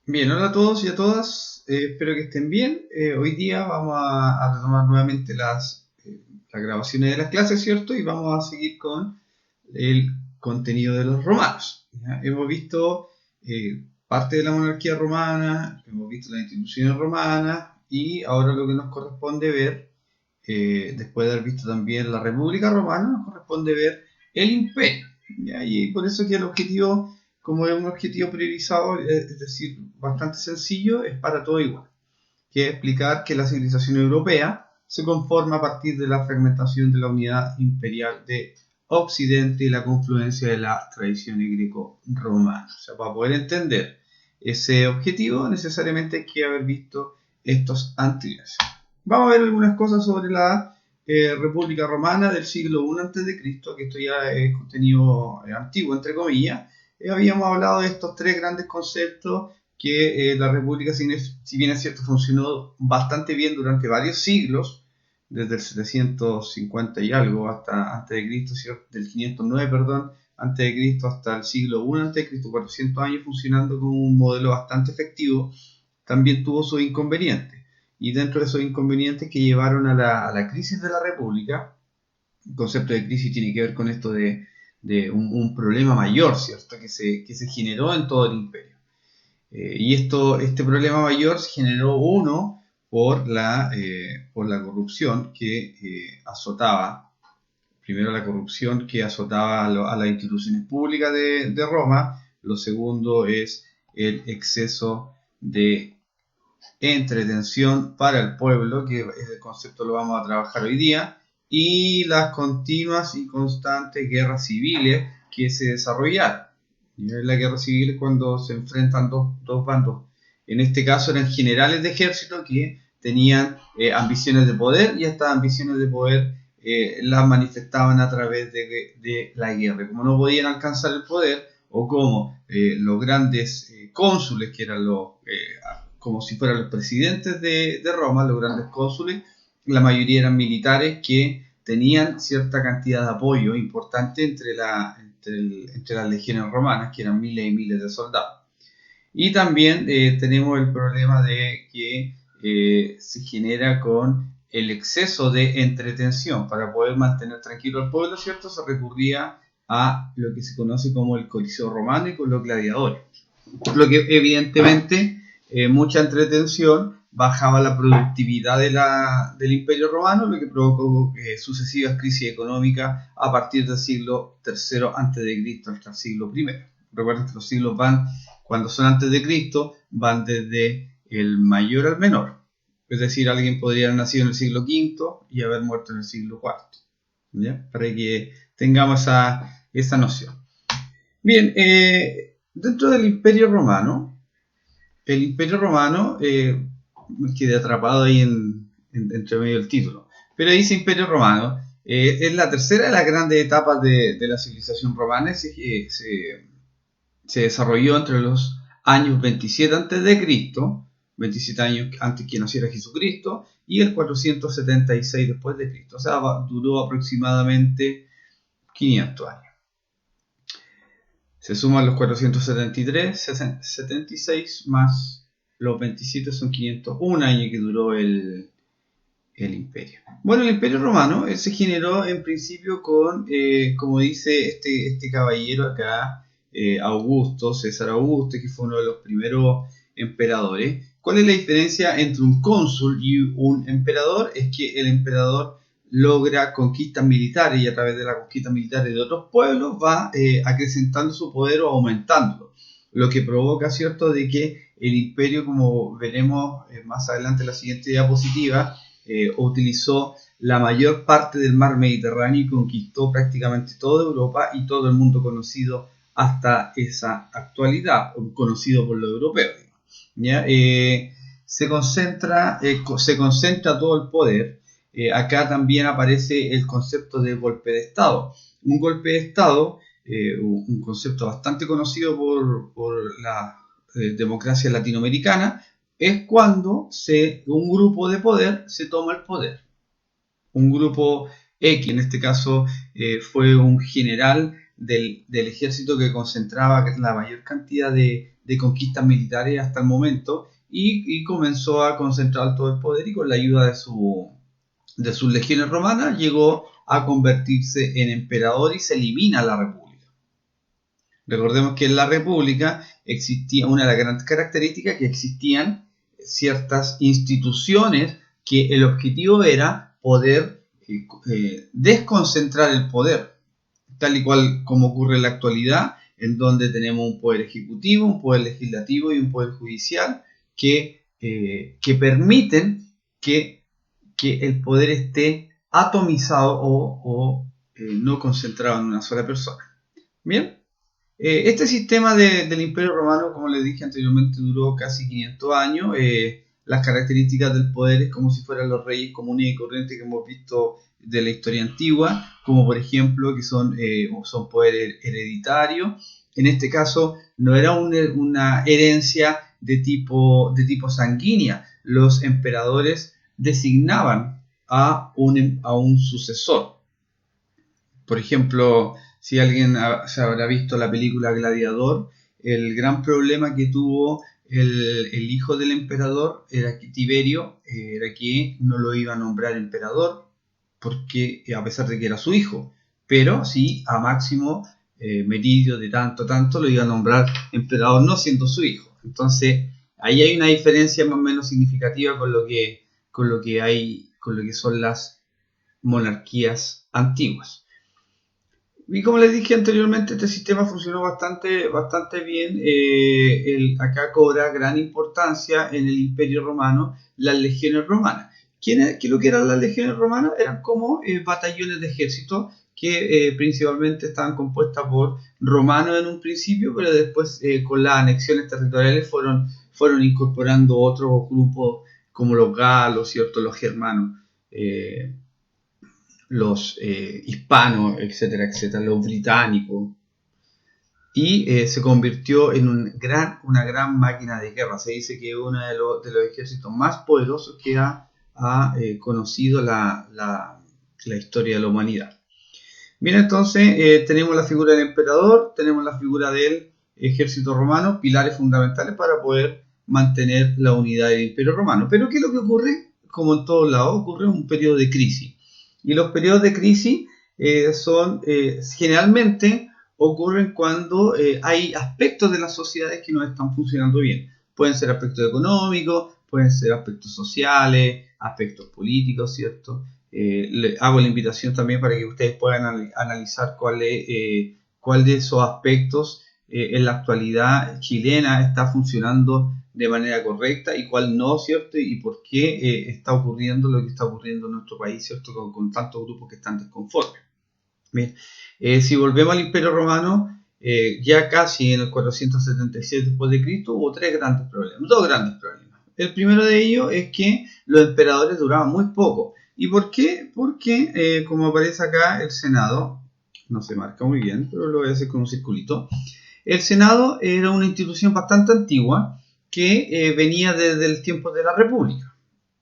Bien, hola a todos y a todas, espero que estén bien. Hoy día vamos a retomar nuevamente las grabaciones de las clases, ¿cierto? Y vamos a seguir con el contenido de los romanos. ¿Ya? Hemos visto parte de la monarquía romana, hemos visto las instituciones romanas y ahora lo que nos corresponde ver, después de haber visto también la República Romana, nos corresponde ver el imperio. ¿Ya? Y por eso que el objetivo, como es un objetivo priorizado, es decir, bastante sencillo, es para todo igual, que es explicar que la civilización europea se conforma a partir de la fragmentación de la unidad imperial de Occidente y la confluencia de las tradiciones greco-romanas. O sea, para poder entender ese objetivo, necesariamente hay que haber visto estos anteriores. Vamos a ver algunas cosas sobre la República Romana del siglo I a.C., que esto ya es contenido antiguo, entre comillas. Habíamos hablado de estos tres grandes conceptos que la República, si bien es cierto, funcionó bastante bien durante varios siglos, desde el 750 y algo hasta antes de Cristo, ¿cierto? Del 509, perdón, antes de Cristo hasta el siglo I antes de Cristo, 400 años funcionando como un modelo bastante efectivo, también tuvo sus inconvenientes. Y dentro de esos inconvenientes que llevaron a la crisis de la República, el concepto de crisis tiene que ver con esto de un problema mayor, ¿cierto? Que se generó en todo el imperio. Este problema mayor se generó uno por la corrupción que azotaba, primero la corrupción que azotaba a las instituciones públicas de Roma, lo segundo es el exceso de entretención para el pueblo, que ese concepto lo vamos a trabajar hoy día, y las continuas y constantes guerras civiles que se desarrollaron. La guerra civil es cuando se enfrentan dos bandos. En este caso eran generales de ejército que tenían ambiciones de poder y estas ambiciones de poder las manifestaban a través de la guerra. Como no podían alcanzar el poder, o como los grandes cónsules, que eran como si fueran los presidentes de Roma, los grandes cónsules, la mayoría eran militares que tenían cierta cantidad de apoyo importante entre las legiones romanas, que eran miles y miles de soldados. Y también tenemos el problema de que se genera con el exceso de entretención. Para poder mantener tranquilo al pueblo, ¿cierto? Se recurría a lo que se conoce como el Coliseo Romano y con los gladiadores. Lo que evidentemente mucha entretención bajaba la productividad del Imperio Romano, lo que provocó sucesivas crisis económicas a partir del siglo III a.C. hasta el siglo I. Recuerden que los siglos van, cuando son antes de Cristo, van desde el mayor al menor. Es decir, alguien podría haber nacido en el siglo V y haber muerto en el siglo IV. ¿Ya? Para que tengamos esa noción. Bien, dentro del Imperio Romano, el Imperio Romano, quedé atrapado ahí entre medio del título, pero dice Imperio Romano, es la tercera de las grandes etapas de la civilización romana, se desarrolló entre los años 27 a.C., 27 años antes que naciera Jesucristo, y el 476 después de Cristo, o sea, duró aproximadamente 500 años. Se suman los 473, 76 más los 27 son 501 años que duró el imperio. Bueno, el imperio romano se generó en principio con, como dice este caballero acá, Augusto, César Augusto, que fue uno de los primeros emperadores. ¿Cuál es la diferencia entre un cónsul y un emperador? Es que el emperador logra conquistas militares y a través de la conquista militar de otros pueblos va acrecentando su poder o aumentándolo, lo que provoca, ¿cierto?, de que el imperio, como veremos más adelante en la siguiente diapositiva, utilizó la mayor parte del mar Mediterráneo y conquistó prácticamente toda Europa y todo el mundo conocido hasta esa actualidad, conocido por los europeos. ¿Ya? Se concentra todo el poder. Acá también aparece el concepto de golpe de Estado. Un golpe de Estado, un concepto bastante conocido por la democracia latinoamericana, es cuando un grupo de poder se toma el poder. Un grupo X, en este caso fue un general del ejército que concentraba la mayor cantidad de conquistas militares hasta el momento y comenzó a concentrar todo el poder y con la ayuda de sus legiones romanas llegó a convertirse en emperador y se elimina la república. Recordemos que en la república existía una de las grandes características que existían ciertas instituciones que el objetivo era poder desconcentrar el poder, tal y cual como ocurre en la actualidad, en donde tenemos un poder ejecutivo, un poder legislativo y un poder judicial que permiten que el poder esté atomizado o no concentrado en una sola persona. Bien, este sistema del Imperio Romano, como les dije anteriormente, duró casi 500 años. Las características del poder es como si fueran los reyes comunes y corrientes que hemos visto de la historia antigua, como por ejemplo que son poder hereditario. En este caso no era una herencia de tipo sanguínea. Los emperadores designaban a un sucesor. Por ejemplo, si alguien se habrá visto la película Gladiador, el gran problema que tuvo el hijo del emperador era que Tiberio era que no lo iba a nombrar emperador, porque a pesar de que era su hijo, pero sí a Máximo Meridio de tanto lo iba a nombrar emperador no siendo su hijo. Entonces ahí hay una diferencia más o menos significativa con lo que son las monarquías antiguas. Y como les dije anteriormente, este sistema funcionó bastante bien. Acá cobra gran importancia en el Imperio Romano las legiones romanas. ¿Qué es lo que eran las legiones romanas? Eran como batallones de ejército que principalmente estaban compuestas por romanos en un principio, pero después con las anexiones territoriales fueron incorporando otros grupos como los galos, ¿cierto? Los germanos. Los hispanos, etcétera, los británicos, y se convirtió en una gran máquina de guerra. Se dice que es uno de los ejércitos más poderosos que ha conocido la historia de la humanidad. Bien, entonces tenemos la figura del emperador, tenemos la figura del ejército romano, pilares fundamentales para poder mantener la unidad del Imperio Romano. Pero ¿qué es lo que ocurre? Como en todos lados, ocurre un periodo de crisis. Y los periodos de crisis generalmente ocurren cuando hay aspectos de las sociedades que no están funcionando bien. Pueden ser aspectos económicos, pueden ser aspectos sociales, aspectos políticos, ¿cierto? Le hago la invitación también para que ustedes puedan analizar cuál de esos aspectos en la actualidad chilena está funcionando de manera correcta y cuál no, ¿cierto? Y por qué está ocurriendo lo que está ocurriendo en nuestro país, ¿cierto? Con tantos grupos que están desconformes. Bien, si volvemos al Imperio Romano, ya casi en el 477 después de Cristo hubo dos grandes problemas. El primero de ellos es que los emperadores duraban muy poco. ¿Y por qué? Porque, como aparece acá, el Senado, no se marca muy bien, pero lo voy a hacer con un circulito. El Senado era una institución bastante antigua que venía desde el tiempo de la República.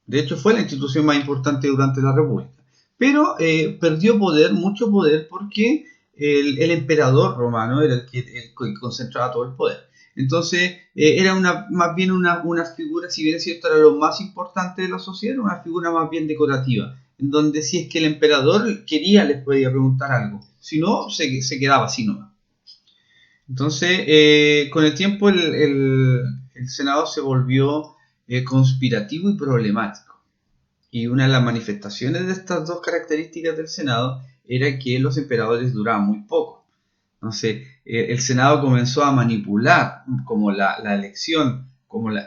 De hecho, fue la institución más importante durante la República. Pero perdió mucho poder, porque el emperador romano era el que concentraba todo el poder. Entonces, era más bien una figura, si bien es cierto, era lo más importante de la sociedad, era una figura más bien decorativa, en donde si es que el emperador quería, les podía preguntar algo. Si no, se quedaba así nomás. Entonces, con el tiempo el Senado se volvió conspirativo y problemático. Y una de las manifestaciones de estas dos características del Senado era que los emperadores duraban muy poco. Entonces, el Senado comenzó a manipular como la elección,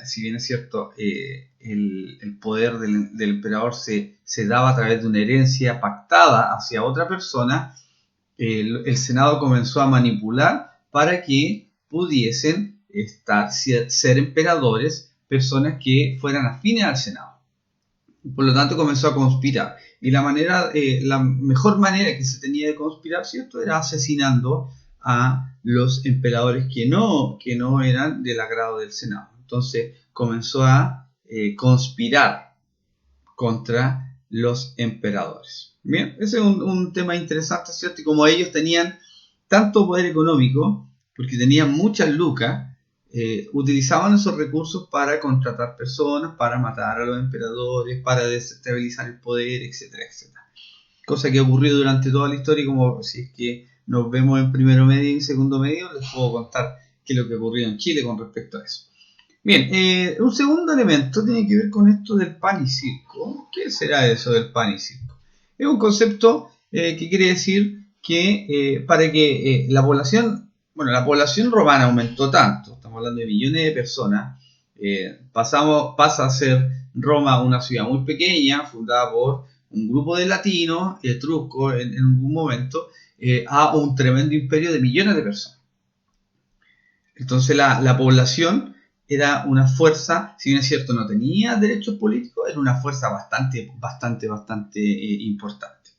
si bien es cierto, el poder del emperador se daba a través de una herencia pactada hacia otra persona. El Senado comenzó a manipular para que pudiesen ser emperadores personas que fueran afines al Senado. Por lo tanto, comenzó a conspirar. Y la mejor manera que se tenía de conspirar, ¿cierto?, era asesinando a los emperadores que no eran del agrado del Senado. Entonces, comenzó a conspirar contra los emperadores. Bien, ese es un tema interesante, ¿cierto? Y como ellos tenían tanto poder económico, porque tenían muchas lucas, utilizaban esos recursos para contratar personas, para matar a los emperadores, para desestabilizar el poder, etcétera, etcétera. Cosa que ocurrió durante toda la historia, como si es que nos vemos en primero medio y en segundo medio, les puedo contar qué es lo que ocurrió en Chile con respecto a eso. Bien, un segundo elemento tiene que ver con esto del pan y circo. ¿Qué será eso del pan y circo? Es un concepto que quiere decir que para que la población romana aumentó tanto, estamos hablando de millones de personas, pasa a ser Roma una ciudad muy pequeña, fundada por un grupo de latinos, etruscos en algún momento, a un tremendo imperio de millones de personas. Entonces la población era una fuerza, si bien es cierto no tenía derechos políticos, era una fuerza bastante importante.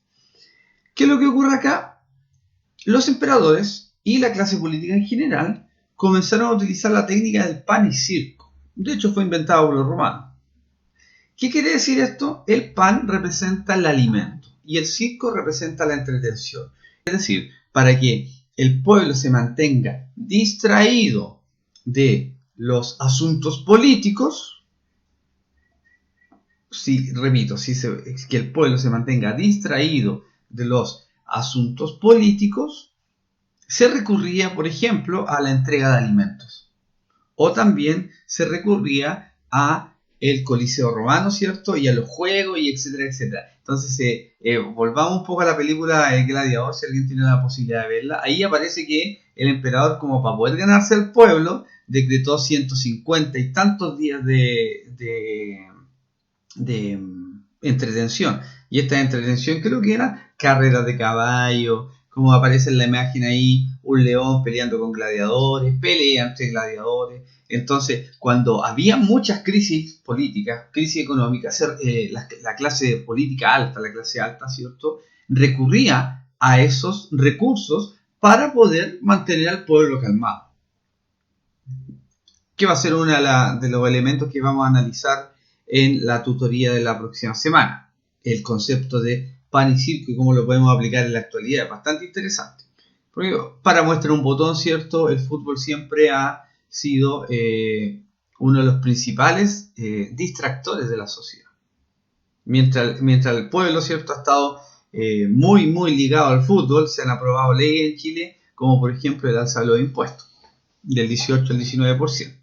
¿Qué es lo que ocurre acá? Los emperadores y la clase política en general comenzaron a utilizar la técnica del pan y circo. De hecho fue inventado por los romanos. ¿Qué quiere decir esto? El pan representa el alimento y el circo representa la entretención. Es decir, para que el pueblo se mantenga distraído de los asuntos políticos, que el pueblo se mantenga distraído de los asuntos políticos, se recurría, por ejemplo, a la entrega de alimentos. O también se recurría a el Coliseo Romano, ¿cierto? Y a los juegos, y etcétera, etcétera. Entonces, volvamos un poco a la película El Gladiador, si alguien tiene la posibilidad de verla. Ahí aparece que el emperador, como para poder ganarse al pueblo, decretó 150 y tantos días de entretención. Y esta entretención creo que eran carreras de caballo, como aparece en la imagen ahí, un león peleando con gladiadores, pelea entre gladiadores. Entonces, cuando había muchas crisis políticas, crisis económicas, la clase política alta, la clase alta, ¿cierto?, recurría a esos recursos para poder mantener al pueblo calmado. ¿Qué va a ser uno de los elementos que vamos a analizar en la tutoría de la próxima semana? El concepto de pan y circo y cómo lo podemos aplicar en la actualidad. Es bastante interesante. Porque para muestra un botón, ¿cierto? El fútbol siempre ha sido uno de los principales distractores de la sociedad. Mientras el pueblo, ¿cierto?, ha estado muy, muy ligado al fútbol, se han aprobado leyes en Chile, como por ejemplo el alza de los impuestos, del 18 al 19%.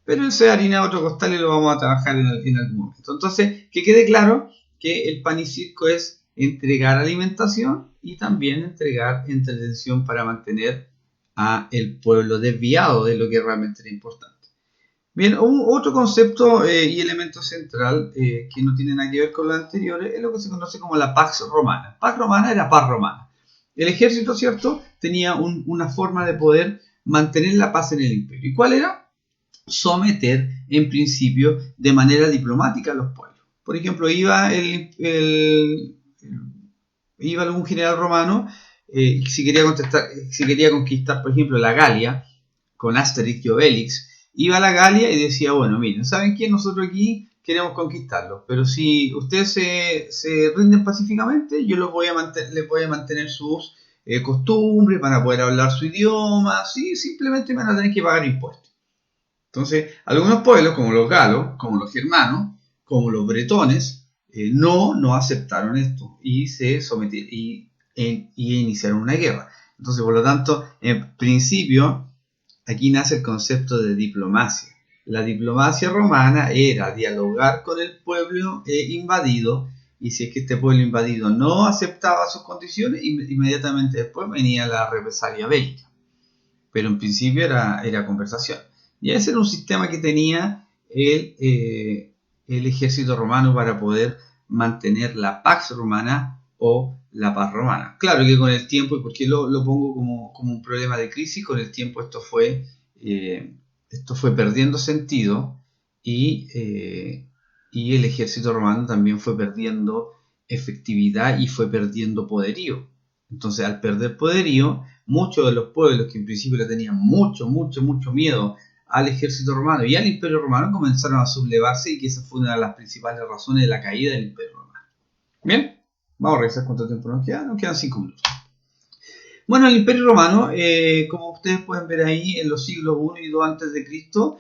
Pero eso es harina de otro costal y lo vamos a trabajar en algún momento. Entonces, que quede claro que el pan y circo es entregar alimentación y también entregar entretención para mantener a el pueblo desviado de lo que realmente era importante. Bien, otro concepto y elemento central que no tiene nada que ver con lo anterior es lo que se conoce como la Pax Romana. Pax Romana era paz romana. El ejército, ¿cierto?, tenía una forma de poder mantener la paz en el imperio. ¿Y cuál era? Someter en principio de manera diplomática a los pueblos. Por ejemplo, iba algún general romano si quería conquistar, por ejemplo, la Galia, con Asterix y Obelix, iba a la Galia y decía, bueno, miren, ¿saben qué? Nosotros aquí queremos conquistarlos, pero si ustedes se rinden pacíficamente, yo les voy a mantener sus costumbres, van a poder hablar su idioma, sí, simplemente van a tener que pagar impuestos. Entonces, algunos pueblos, como los galos, como los germanos, como los bretones, no aceptaron esto y se sometieron y iniciaron una guerra. Entonces, por lo tanto, en principio, aquí nace el concepto de diplomacia. La diplomacia romana era dialogar con el pueblo invadido, y si es que este pueblo invadido no aceptaba sus condiciones, inmediatamente después venía la represalia bélica. Pero en principio era conversación. Y ese era un sistema que tenía el ejército romano para poder mantener la Pax Romana o la paz romana. Claro que con el tiempo, y por qué lo pongo como un problema de crisis, con el tiempo esto fue perdiendo sentido y el ejército romano también fue perdiendo efectividad y fue perdiendo poderío. Entonces, al perder poderío, muchos de los pueblos que en principio le tenían mucho miedo al ejército romano y al imperio romano comenzaron a sublevarse, y que esa fue una de las principales razones de la caída del imperio romano. Bien, vamos a revisar cuánto tiempo nos queda. Nos quedan 5 minutos. Bueno, el Imperio Romano, como ustedes pueden ver ahí, en los siglos I y II antes de Cristo,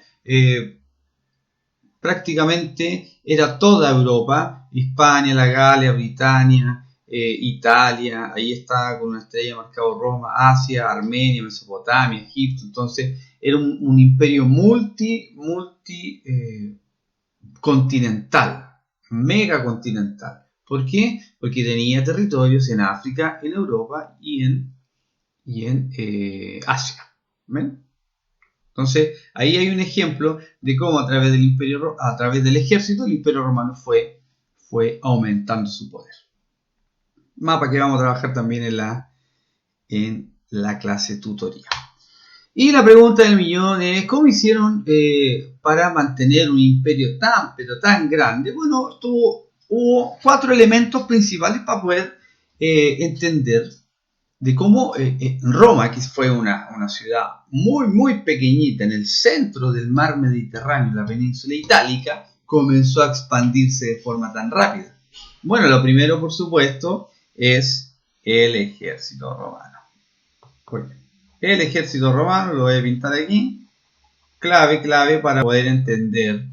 prácticamente era toda Europa, Hispania, la Galia, Britania, Italia, ahí está con una estrella marcado Roma, Asia, Armenia, Mesopotamia, Egipto. Entonces era un imperio multi continental, mega continental. ¿Por qué? Porque tenía territorios en África, en Europa y en Asia. ¿Ven? Entonces, ahí hay un ejemplo de cómo a través a través del ejército, el Imperio Romano fue aumentando su poder. Mapa que vamos a trabajar también en la clase tutoría. Y la pregunta del millón es, ¿cómo hicieron para mantener un imperio pero tan grande? Bueno, hubo 4 elementos principales para poder entender de cómo Roma, que fue una ciudad muy pequeñita en el centro del mar Mediterráneo, la península itálica, comenzó a expandirse de forma tan rápida. Bueno, lo primero, por supuesto, es el ejército romano. El ejército romano, lo voy a pintar aquí, clave para poder entender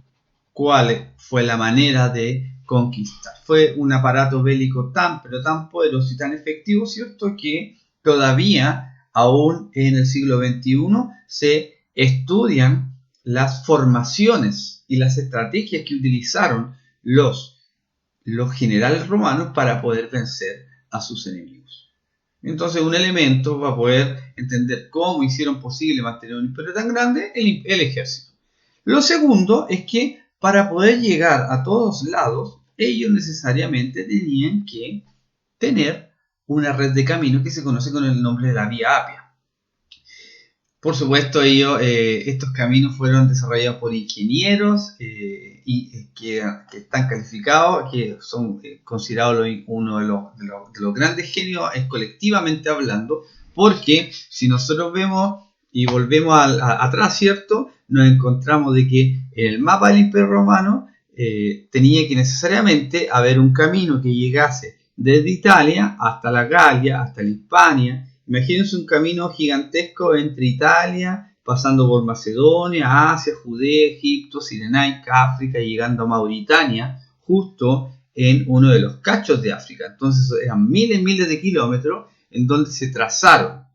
cuál fue la manera de conquistar. Fue un aparato bélico pero tan poderoso y tan efectivo, ¿cierto? Que todavía, aún en el siglo XXI, se estudian las formaciones y las estrategias que utilizaron los generales romanos para poder vencer a sus enemigos. Entonces, un elemento para poder entender cómo hicieron posible mantener un imperio tan grande, el ejército. Lo segundo es que para poder llegar a todos lados, ellos necesariamente tenían que tener una red de caminos que se conoce con el nombre de la Vía Apia. Por supuesto, estos caminos fueron desarrollados por ingenieros y que están calificados, que son considerados uno de los grandes genios colectivamente hablando, porque si nosotros vemos y volvemos atrás, ¿cierto? Nos encontramos de que en el mapa del Imperio Romano tenía que necesariamente haber un camino que llegase desde Italia hasta la Galia, hasta la Hispania. Imagínense un camino gigantesco entre Italia, pasando por Macedonia, Asia, Judea, Egipto, Cirenaica, África, llegando a Mauritania, justo en uno de los cachos de África. Entonces eran miles de kilómetros en donde se trazaron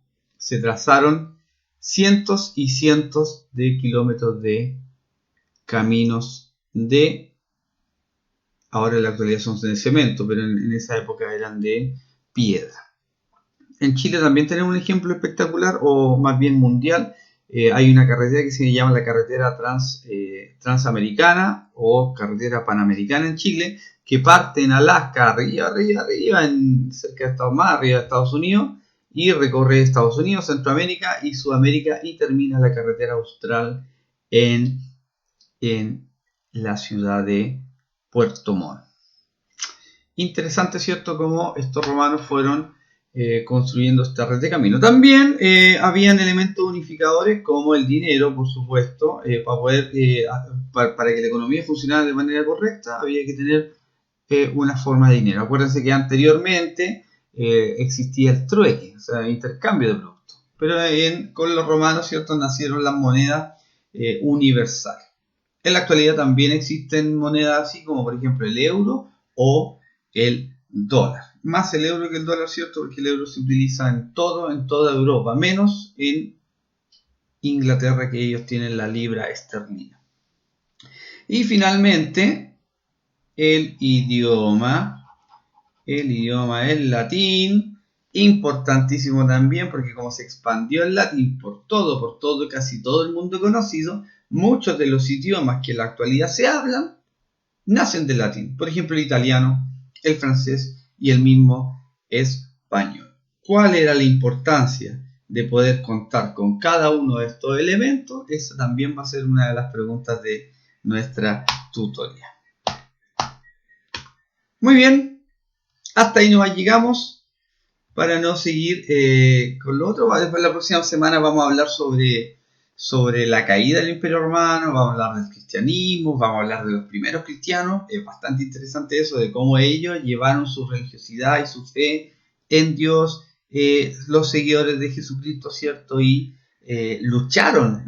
cientos y cientos de kilómetros de caminos ahora en la actualidad son de cemento, pero en esa época eran de piedra. En Chile también tenemos un ejemplo espectacular, o más bien mundial. Hay una carretera que se llama la carretera transamericana o carretera panamericana en Chile, que parte en Alaska, arriba, cerca de Estados Unidos, y recorre Estados Unidos, Centroamérica y Sudamérica, y termina la carretera austral en la ciudad de Puerto Montt. Interesante, ¿cierto?, cómo estos romanos fueron construyendo esta red de camino. También habían elementos unificadores como el dinero, por supuesto, para que la economía funcionara de manera correcta, había que tener una forma de dinero. Acuérdense que anteriormente existía el trueque, o sea, intercambio de productos. Pero con los romanos, ¿cierto?, nacieron las monedas universales. En la actualidad también existen monedas así como por ejemplo el euro o el dólar. Más el euro que el dólar, ¿cierto? Porque el euro se utiliza en toda Europa, menos en Inglaterra, que ellos tienen la libra esterlina. Y finalmente, el idioma, el latín, importantísimo también, porque como se expandió el latín por casi todo el mundo conocido, muchos de los idiomas que en la actualidad se hablan nacen del latín. Por ejemplo, el italiano, el francés y el mismo español. ¿Cuál era la importancia de poder contar con cada uno de estos elementos? Esa también va a ser una de las preguntas de nuestra tutoría. Muy bien, hasta ahí nos llegamos. Para no seguir con lo otro, después la próxima semana vamos a hablar sobre la caída del Imperio Romano, vamos a hablar del cristianismo, vamos a hablar de los primeros cristianos. Es bastante interesante eso, de cómo ellos llevaron su religiosidad y su fe en Dios los seguidores de Jesucristo, ¿cierto? Y lucharon,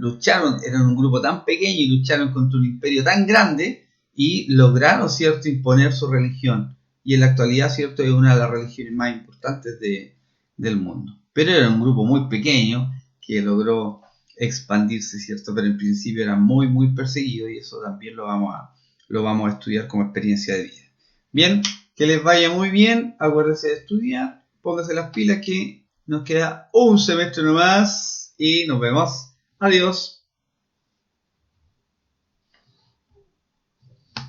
eran un grupo tan pequeño y lucharon contra un imperio tan grande y lograron, ¿cierto?, imponer su religión. Y en la actualidad, ¿cierto?, es una de las religiones más importantes del mundo. Pero era un grupo muy pequeño que logró expandirse, ¿cierto? Pero en principio era muy, muy perseguido y eso también lo vamos a estudiar como experiencia de vida. Bien, que les vaya muy bien, acuérdense de estudiar, pónganse las pilas que nos queda un semestre nomás y nos vemos. Adiós.